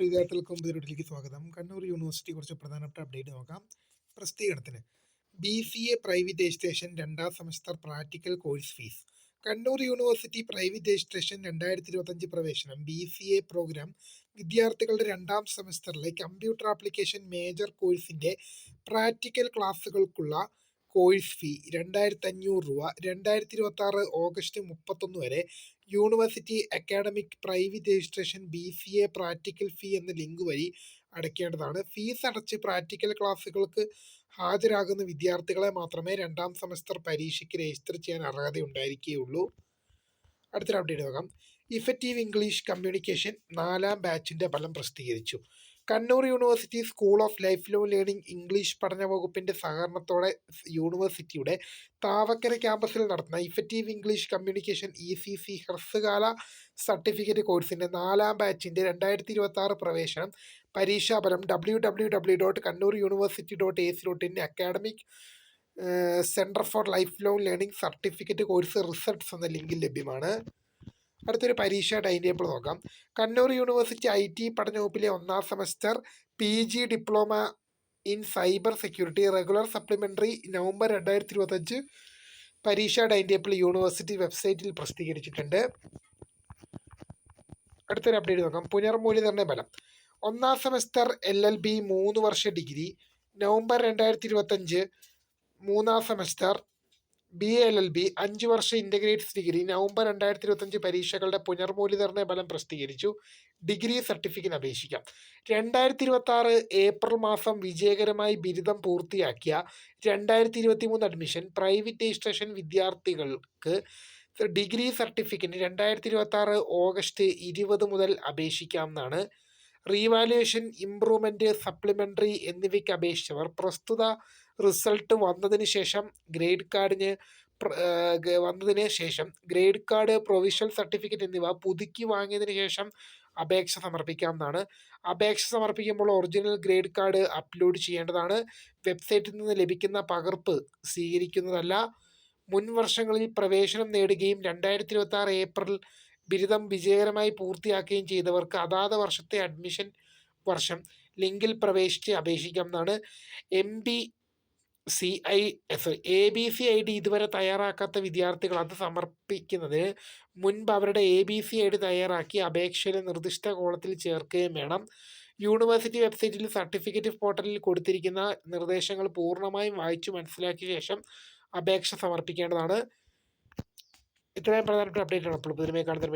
പ്രിയ വിദ്യാർത്ഥികൾക്കും പുതിയൊരിടത്തിലേക്ക് സ്വാഗതം. കണ്ണൂർ യൂണിവേഴ്സിറ്റി കുറച്ച് പ്രധാനപ്പെട്ട അപ്ഡേറ്റ് നോക്കാം. പ്രസിദ്ധീകരണത്തിന് BCA പ്രൈവറ്റ് രജിസ്ട്രേഷൻ 2ാം semester practical course fees. Kannur university private registration 2025 പ്രവേശനം BCA പ്രോഗ്രാം വിദ്യാർത്ഥികളുടെ 2ാം സെമസ്റ്ററിലെ കമ്പ്യൂട്ടർ ആപ്ലിക്കേഷൻ മേജർ കോഴ്സിന്റെ പ്രാക്ടിക്കൽ ക്ലാസ്സുകൾക്കുള്ള കോഴ്സ് ഫീ 2500 രൂപ 2026 ഓഗസ്റ്റ് 31 വരെ university academic private registration BCA practical fee എന്ന ലിങ്ക് വഴി അടയ്ക്കേണ്ടതാണ്. ഫീസ് അടച്ച് പ്രാക്ടിക്കൽ ക്ലാസ്സുകൾക്ക് ഹാജരാകുന്ന വിദ്യാർത്ഥികളെ മാത്രമേ 2ാം സെമസ്റ്റർ പരീക്ഷയ്ക്ക് രജിസ്റ്റർ ചെയ്യാൻ അർഹതയുണ്ടായിരിക്കുകയുള്ളൂ. അടുത്തൊരു അപ്ഡേറ്റ് നോക്കാം. ഇഫക്റ്റീവ് ഇംഗ്ലീഷ് കമ്മ്യൂണിക്കേഷൻ 4ാം ബാച്ചിന്റെ ഫലം പ്രസിദ്ധീകരിച്ചു. Kannur university school of life long learning English പഠന വകുപ്പിന്റെ സഹകരണത്തോടെ യൂണിവേഴ്സിറ്റിയുടെ താവക്കര ക്യാമ്പസിൽ നടത്തുന്ന ഇഫക്റ്റീവ് ഇംഗ്ലീഷ് കമ്മ്യൂണിക്കേഷൻ ECC ഹ്രസ്വകാല സർട്ടിഫിക്കറ്റ് കോഴ്സിന്റെ 4ാം ബാച്ചിന്റെ 2026 പ്രവേശനം പരീക്ഷാഫലം www.kannuruniversity.ac.in academic centre for life long learning certificate course results എന്ന ലിങ്കിൽ ലഭ്യമാണ്. അടുത്തൊരു പരീക്ഷ ടൈം ടേബിൾ നോക്കാം. കണ്ണൂർ യൂണിവേഴ്സിറ്റി IT പഠന വകുപ്പിലെ 1ാം semester PG diploma in cyber security regular supplementary November 2025 പരീക്ഷ ടൈം ടേബിൾ യൂണിവേഴ്സിറ്റി വെബ്സൈറ്റിൽ പ്രസിദ്ധീകരിച്ചിട്ടുണ്ട്. അടുത്തൊരു അപ്ഡേറ്റ് നോക്കാം. പുനർമൂല്യനിർണ്ണയ ഫലം 1ാം സെമസ്റ്റർ LLB 3 വർഷ ഡിഗ്രി നവംബർ 2025. 3ാം സെമസ്റ്റർ BLLB 5 വർഷ ഇൻ്റഗ്രേറ്റഡ് ഡിഗ്രി നവംബർ 2025 പരീക്ഷകളുടെ പുനർമൂല്യനിർണ്ണയ ഫലം പ്രസിദ്ധീകരിച്ചു. ഡിഗ്രി സർട്ടിഫിക്കറ്റ് അപേക്ഷിക്കാം. 2026 ഏപ്രിൽ മാസം വിജയകരമായി ബിരുദം പൂർത്തിയാക്കിയ 2023 അഡ്മിഷൻ പ്രൈവറ്റ് രജിസ്ട്രേഷൻ വിദ്യാർത്ഥികൾക്ക് ഡിഗ്രി സർട്ടിഫിക്കറ്റ് 2026 ഓഗസ്റ്റ് 20 മുതൽ അപേക്ഷിക്കാവുന്നതാണ്. റീവാലുവേഷൻ, ഇംപ്രൂവ്മെൻറ്റ്, സപ്ലിമെൻ്ററി എന്നിവയ്ക്ക് അപേക്ഷിച്ചവർ പ്രസ്തുത റിസൾട്ട് വന്നതിന് ശേഷം ഗ്രേഡ് കാർഡ്, പ്രൊവിഷണൽ സർട്ടിഫിക്കറ്റ് എന്നിവ പുതുക്കി വാങ്ങിയതിന് ശേഷം അപേക്ഷ സമർപ്പിക്കാവുന്നതാണ്. അപേക്ഷ സമർപ്പിക്കുമ്പോൾ ഒറിജിനൽ ഗ്രേഡ് കാർഡ് അപ്ലോഡ് ചെയ്യേണ്ടതാണ്. വെബ്സൈറ്റിൽ നിന്ന് ലഭിക്കുന്ന പകർപ്പ് സ്വീകരിക്കുന്നതല്ല. മുൻ വർഷങ്ങളിൽ പ്രവേശനം നേടുകയും 2026 ഏപ്രിൽ ബിരുദം വിജയകരമായി പൂർത്തിയാക്കുകയും ചെയ്തവർക്ക് അതാത് വർഷത്തെ അഡ്മിഷൻ വർഷം ലിങ്കിൽ പ്രവേശിച്ച് അപേക്ഷിക്കാവുന്നതാണ്. ABC ID ഇതുവരെ തയ്യാറാക്കാത്ത വിദ്യാർത്ഥികൾ അത് സമർപ്പിക്കുന്നതിന് മുൻപ് അവരുടെ ABC ID തയ്യാറാക്കി അപേക്ഷയിലെ നിർദ്ദിഷ്ട കോളത്തിൽ ചേർക്കുകയും വേണം. യൂണിവേഴ്സിറ്റി വെബ്സൈറ്റിൽ സർട്ടിഫിക്കറ്റ് പോർട്ടലിൽ കൊടുത്തിരിക്കുന്ന നിർദ്ദേശങ്ങൾ പൂർണ്ണമായും വായിച്ചു മനസ്സിലാക്കിയ ശേഷം അപേക്ഷ സമർപ്പിക്കേണ്ടതാണ്. ഇത്രയും പ്രധാനപ്പെട്ട അപ്ഡേറ്റ് ആണ്. അപ്പോൾ പുതുമയെ കാണുന്നതിന്